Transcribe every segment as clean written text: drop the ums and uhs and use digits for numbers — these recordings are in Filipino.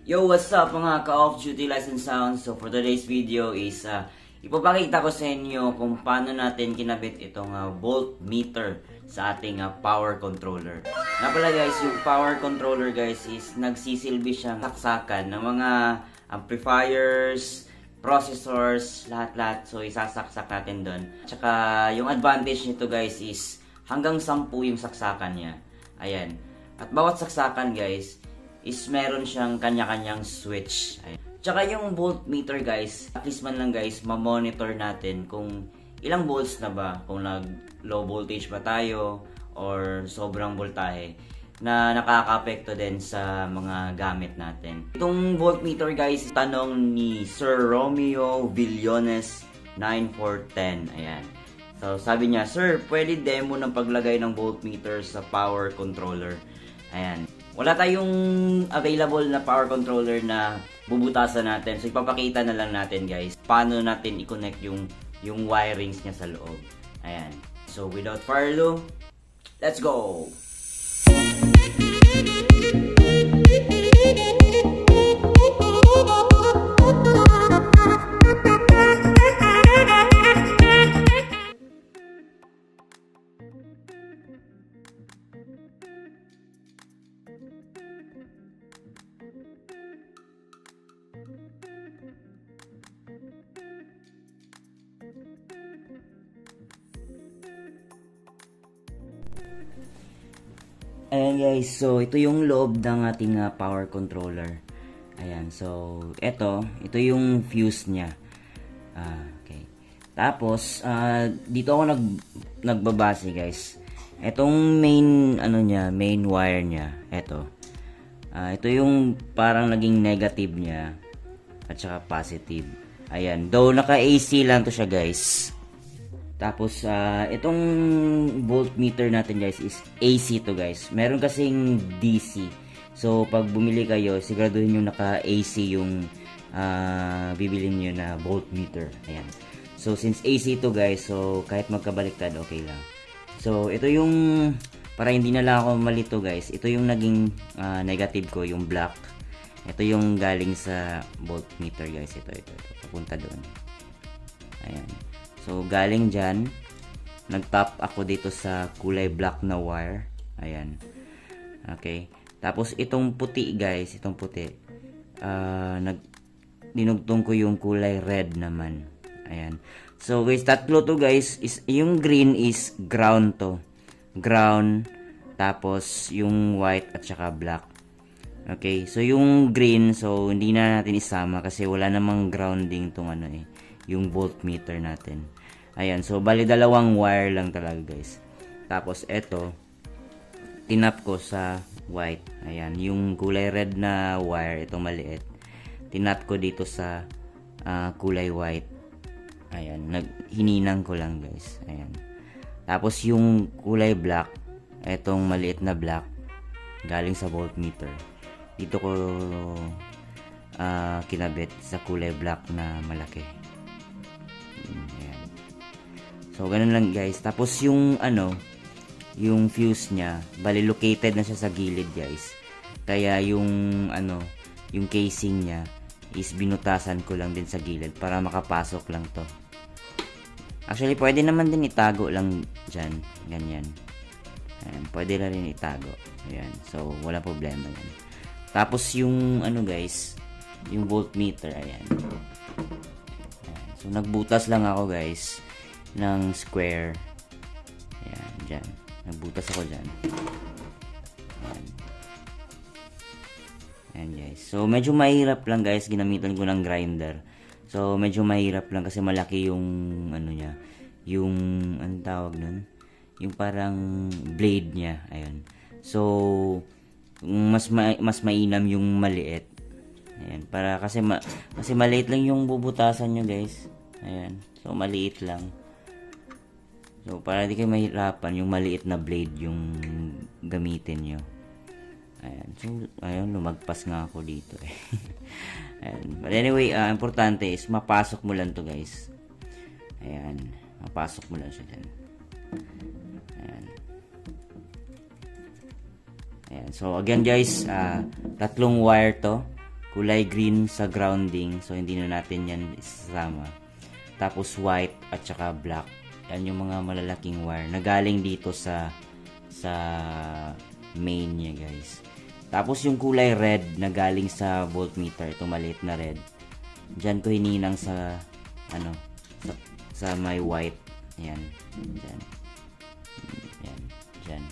Yo, what's up mga ka-off duty license sounds? So for today's video is ipapakita ko sa inyo kung paano natin kinabit itong voltmeter sa ating power controller. Nga pala guys, yung power controller guys is nagsisilbi siyang saksakan ng mga amplifiers, processors, lahat-lahat. So isasaksak natin doon. Tsaka yung advantage nito guys is hanggang 10 yung saksakan niya. Ayan. At bawat saksakan guys is meron siyang kanya-kanyang switch. Ayan. Tsaka yung voltmeter guys, at least man lang guys, ma-monitor natin kung ilang volts na ba, kung nag-low voltage ba tayo or sobrang voltahe na nakaka-apekto din sa mga gamit natin. Itong voltmeter guys, tanong ni Sir Romeo Villones 9410. Ayan. So sabi niya, "Sir, pwede demo ng paglagay ng voltmeter sa power controller?" Ayan. Wala tayong available na power controller na bubutasan natin. So ipapakita na lang natin guys paano natin i-connect yung wirings niya sa loob. Ayan. So without further ado, let's go! Ayan guys, so ito yung loob ng ating power controller. Ayan, so ito yung fuse niya. Okay. Tapos dito ako nagbabase guys. Itong main main wire niya, ito yung parang naging negative niya at saka positive. Ayan, though naka AC lang to siya guys. Tapos, itong voltmeter natin guys is AC to guys. Meron kasing DC. So, pag bumili kayo, siguraduhin nyo naka-AC yung bibilin nyo na voltmeter. Ayan. So, since AC to guys, so kahit magkabaliktad, okay lang. So, ito yung, para hindi na lang ako malito guys, ito yung naging negative ko, yung black. Ito yung galing sa voltmeter guys. Ito. Papunta doon. Ayan. So, galing dyan, nag-tap ako dito sa kulay black na wire. Ayan. Okay. Tapos, itong puti, guys, dinugtong ko yung kulay red naman. Ayan. So, guys, tatlo to, guys. Yung green is ground to. Ground. Tapos, yung white at saka black. Okay. So, yung green, so, hindi na natin isama kasi wala namang grounding tong yung voltmeter natin. Ayan, so bali dalawang wire lang talaga guys. Tapos eto, tinap ko sa white. Ayan, yung kulay red na wire, itong maliit. Tinap ko dito sa kulay white. Ayan, hininang ko lang guys. Ayan. Tapos yung kulay black, etong maliit na black, galing sa voltmeter. Dito ko kinabit sa kulay black na malaki. Ayan. So, ganun lang guys. Tapos yung yung fuse niya, bali located na siya sa gilid guys. Kaya yung yung casing niya is binutasan ko lang din sa gilid para makapasok lang to. Actually, pwede naman din itago lang dyan. Ganyan. Ayan, pwede na rin itago. Ayan. So, wala problema yan. Tapos yung guys, yung voltmeter, ayan. So, nagbutas lang ako guys ng square. Ayan, dyan. Nagbutas ako dyan. Ayan. Ayan guys. So, medyo mahirap lang guys. Ginamitan ko ng grinder. So, medyo mahirap lang kasi malaki yung niya. Yung, anong tawag nun? Yung parang blade niya. Ayan. So, mas mainam yung maliit. Ayan, para kasi maliit lang yung bubutasan nyo guys. Ayan. So, maliit lang. So, para di kayo mahirapan, yung maliit na blade yung gamitin nyo. Ayan. So, ayun, lumagpas nga ako dito eh. Ayan. But anyway, importante is mapasok mo lang to guys. Ayan. Mapasok mo lang siya dyan. Ayan. Ayan. So, again guys, tatlong wire to. kulay green sa grounding, so hindi na natin yan isasama. Tapos white at saka black, yan yung mga malalaking wire na galing dito sa main niya, guys. Tapos yung kulay red na galing sa voltmeter, itong maliit na red, dyan ko hininang sa sa may white. Yan, dyan. Yan, dyan.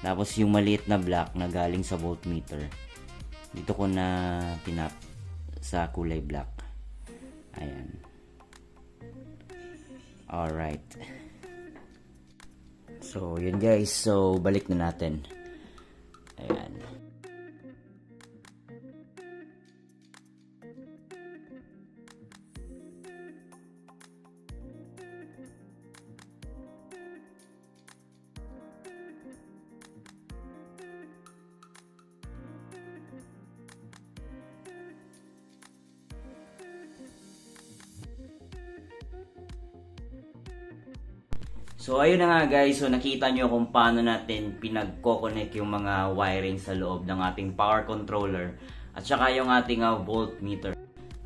Tapos yung maliit na black na galing sa voltmeter, dito ko na tinap sa kulay black. Ayan. Alright. So, yun guys. So, balik na natin. Ayan. So, ayun na nga guys. So, nakita nyo kung paano natin pinagko-connect yung mga wiring sa loob ng ating power controller at saka yung ating voltmeter.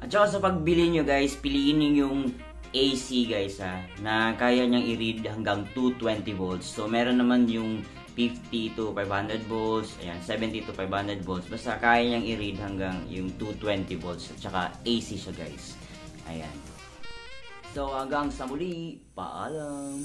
At saka sa pagbili nyo guys, piliin nyo yung AC guys na kaya nyang i-read hanggang 220 volts. So, meron naman yung 50 to 500 volts, ayan, 70 to 500 volts. Basta kaya nyang i-read hanggang yung 220 volts at saka AC siya guys. Ayan. So, hanggang sa muli, paalam!